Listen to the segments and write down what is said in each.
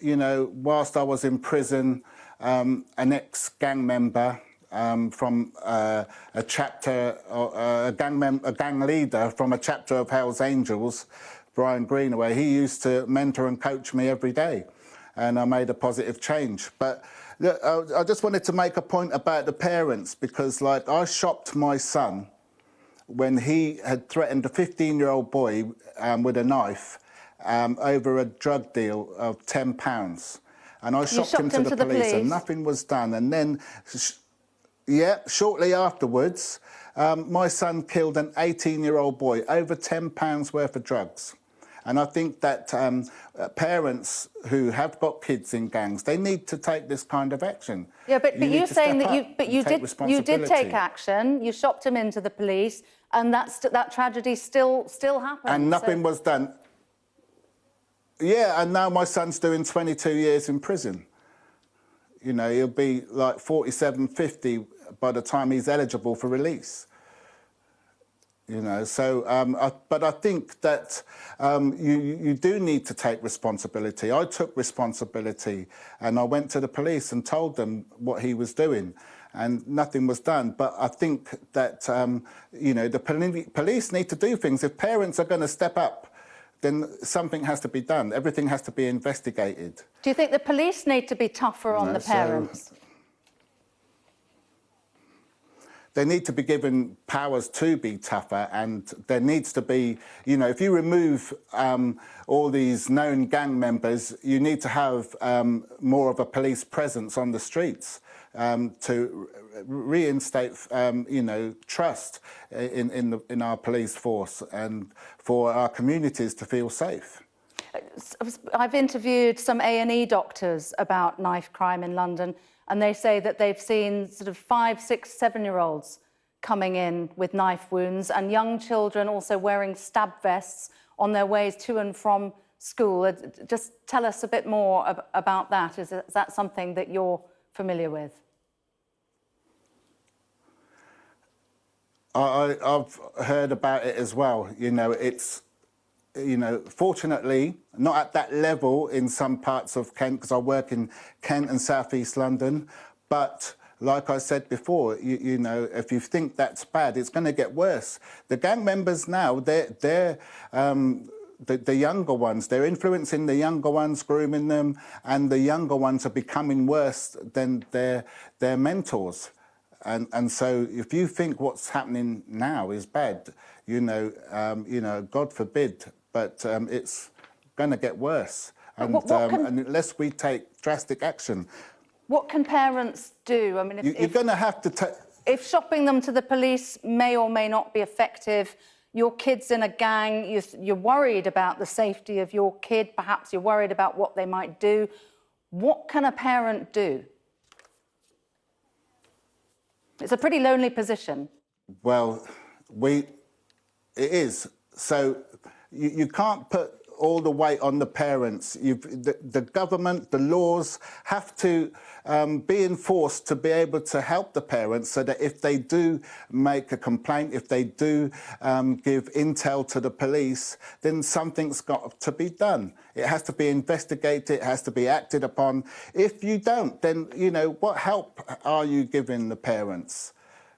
you know, whilst I was in prison, an ex-gang member from a chapter, a gang leader from a chapter of Hell's Angels, Brian Greenaway, he used to mentor and coach me every day, and I made a positive change. But look, I just wanted to make a point about the parents, because, like, I shopped my son when he had threatened a 15-year-old boy with a knife over a drug deal of £10. And I shopped him to the police and nothing was done. And then, shortly afterwards, my son killed an 18-year-old boy over £10 worth of drugs. And I think that parents who have got kids in gangs, they need to take this kind of action. Yeah, but you're saying that you did take action. You shopped him into the police, and that tragedy still happened. And nothing was done. Yeah, and now my son's doing 22 years in prison. You know, he'll be like 47, 50 by the time he's eligible for release. You know, so, but I think that you do need to take responsibility. I took responsibility, and I went to the police and told them what he was doing, and nothing was done. But I think that, you know, the police need to do things. If parents are going to step up, then something has to be done. Everything has to be investigated. Do you think the police need to be tougher on the parents? They need to be given powers to be tougher, and there needs to be, you know, if you remove all these known gang members, you need to have more of a police presence on the streets to reinstate, you know, trust in our police force and for our communities to feel safe. I've interviewed some A&E doctors about knife crime in London, and they say that they've seen sort of 5-, 6-, 7-year-olds coming in with knife wounds, and young children also wearing stab vests on their ways to and from school. Just tell us a bit more about that. Is that something that you're familiar with? I've heard about it as well. You know, it's, you know, fortunately, not at that level in some parts of Kent, because I work in Kent and South East London. But like I said before, you know, if you think that's bad, it's going to get worse. The gang members now, they're the younger ones, they're influencing the younger ones, grooming them, and the younger ones are becoming worse than their mentors. And so if you think what's happening now is bad, you know, God forbid, but it's going to get worse. And, and unless we take drastic action. What can parents do? I mean, you're going to have to if shopping them to the police may or may not be effective, your kid's in a gang, you're worried about the safety of your kid, perhaps you're worried about what they might do. What can a parent do? It's a pretty lonely position. Well, it is. So you can't put all the weight on the parents. The government, the laws have to be enforced to be able to help the parents, so that if they do make a complaint, if they do give intel to the police, then something's got to be done. It has to be investigated, it has to be acted upon. If you don't, then, you know, what help are you giving the parents?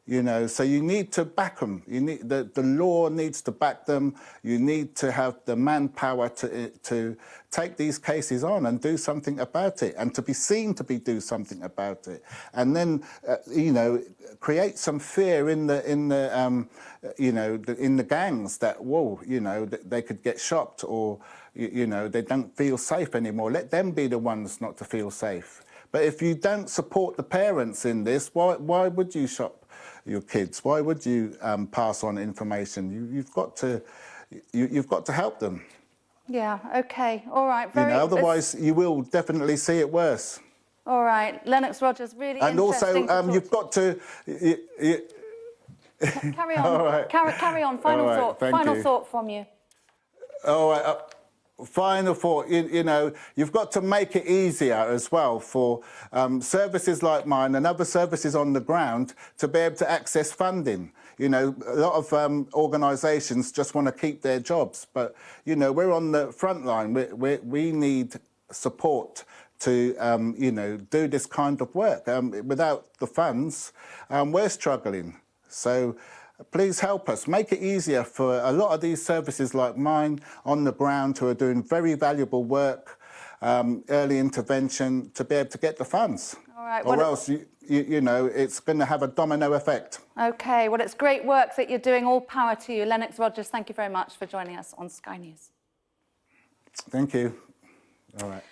You know, so you need to back them. You need the law needs to back them. You need to have the manpower to take these cases on and do something about it, and to be seen to do something about it. And then, you know, create some fear in the you know, in the gangs that, whoa, you know, they could get shopped, or you know, they don't feel safe anymore. Let them be the ones not to feel safe. But if you don't support the parents in this, why would you shop your kids? Why would you pass on information? You've got to help them. Yeah. Okay. All right. You know, otherwise you will definitely see it worse. All right, Lennox Rogers, really and interesting. And also, you've got to. Carry on. All right. Carry on. Final thought. Final thought from you. All right. Final thought, you know, you've got to make it easier as well for services like mine and other services on the ground to be able to access funding. You know, a lot of organisations just want to keep their jobs, but, you know, we're on the front line. We need support to, do this kind of work. Without the funds, we're struggling. So please help us. Make it easier for a lot of these services like mine on the ground who are doing very valuable work, early intervention, to be able to get the funds. All right, or else, it's going to have a domino effect. OK, well, it's great work that you're doing. All power to you. Lennox Rogers, thank you very much for joining us on Sky News. Thank you. All right.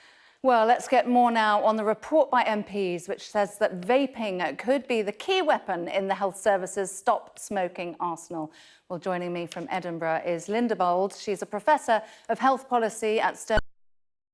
Well, let's get more now on the report by MPs, which says that vaping could be the key weapon in the health service's stop smoking arsenal. Well, joining me from Edinburgh is Linda Bold. She's a professor of health policy at